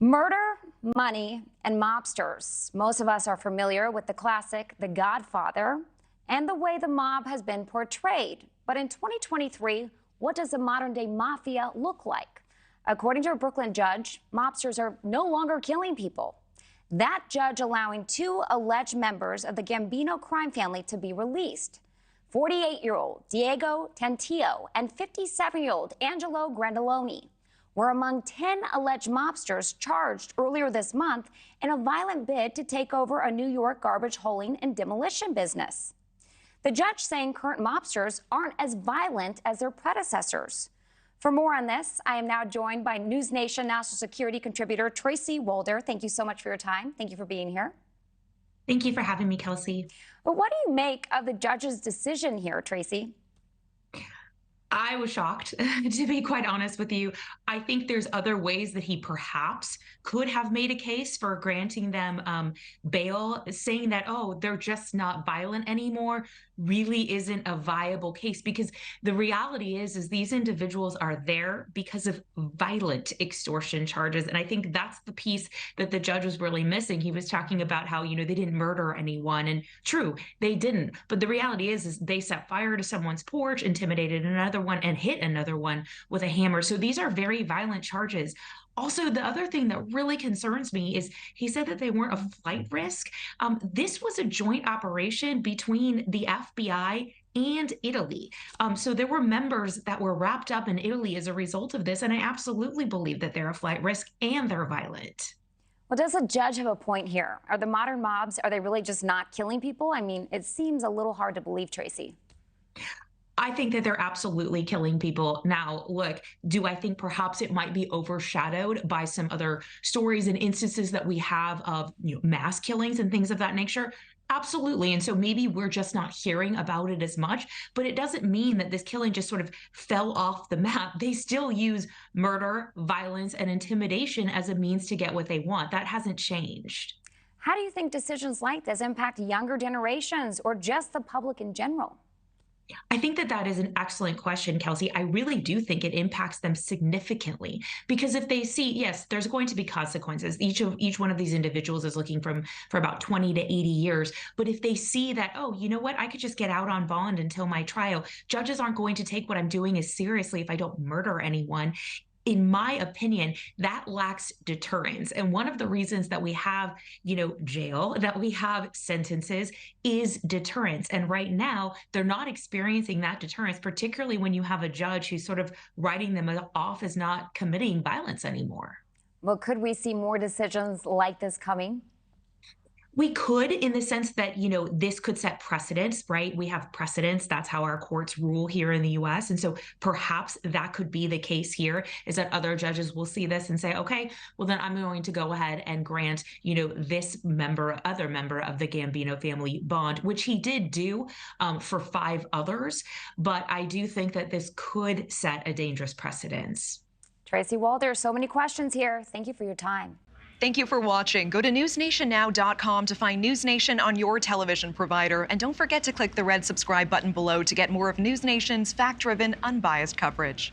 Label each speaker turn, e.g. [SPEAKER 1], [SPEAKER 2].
[SPEAKER 1] Murder, money, and mobsters. Most of us are familiar with the classic The Godfather and the way the mob has been portrayed. But in 2023, what does a modern-day mafia look like? According to a Brooklyn judge, mobsters are no longer killing people. That judge allowing two alleged members of the Gambino crime family to be released. 48-year-old Diego Tantillo and 57-year-old Angelo Gradilone were among 10 alleged mobsters charged earlier this month in a violent bid to take over a New York garbage hauling and demolition business. The judge saying current mobsters aren't as violent as their predecessors. For more on this, I am now joined by NewsNation national security contributor Tracy Walder. Thank you so much for your time. Thank you for being here.
[SPEAKER 2] Thank you for having me, Kelsey.
[SPEAKER 1] But what do you make of the judge's decision here, Tracy?
[SPEAKER 2] I was shocked, to be quite honest with you. I think there's other ways that he perhaps could have made a case for granting them bail, saying that, oh, they're just not violent anymore, really isn't a viable case, because the reality is these individuals are there because of violent extortion charges. And I think that's the piece that the judge was really missing. He was talking about how, they didn't murder anyone, and true, they didn't. But the reality is they set fire to someone's porch, intimidated another one, and hit another one with a hammer. So these are very violent charges. Also, the other thing that really concerns me is he said that they weren't a flight risk. This was a joint operation between the FBI and Italy. So there were members that were wrapped up in Italy as a result of this. And I absolutely believe that they're a flight risk and they're violent.
[SPEAKER 1] Well, does the judge have a point here? Are the modern mobs, are they really just not killing people? I mean, it seems a little hard to believe, Tracy.
[SPEAKER 2] I think that they're absolutely killing people. Now, look, do I think perhaps it might be overshadowed by some other stories and instances that we have of mass killings and things of that nature? Absolutely. And so maybe we're just not hearing about it as much, but it doesn't mean that this killing just sort of fell off the map. They still use murder, violence, and intimidation as a means to get what they want. That hasn't changed.
[SPEAKER 1] How do you think decisions like this impact younger generations or just the public in general?
[SPEAKER 2] I think that that is an excellent question, Kelsey. I really do think it impacts them significantly, because if they see, yes, there's going to be consequences. Each one of these individuals is looking for about 20 to 80 years. But if they see that, oh, you know what, I could just get out on bond until my trial. Judges aren't going to take what I'm doing as seriously if I don't murder anyone. In my opinion, that lacks deterrence. And one of the reasons that we have, jail, that we have sentences is deterrence. And right now, they're not experiencing that deterrence, particularly when you have a judge who's sort of writing them off as not committing violence anymore.
[SPEAKER 1] Well, could we see more decisions like this coming?
[SPEAKER 2] We could, in the sense that, this could set precedents, right? We have precedents. That's how our courts rule here in the U.S. And so perhaps that could be the case here, is that other judges will see this and say, okay, well, then I'm going to go ahead and grant, this other member of the Gambino family bond, which he did do for 5 others. But I do think that this could set a dangerous precedence.
[SPEAKER 1] Tracy Walder, so many questions here. Thank you for your time.
[SPEAKER 3] Thank you for watching. Go to newsnationnow.com to find NewsNation on your television provider. And don't forget to click the red subscribe button below to get more of NewsNation's fact-driven, unbiased coverage.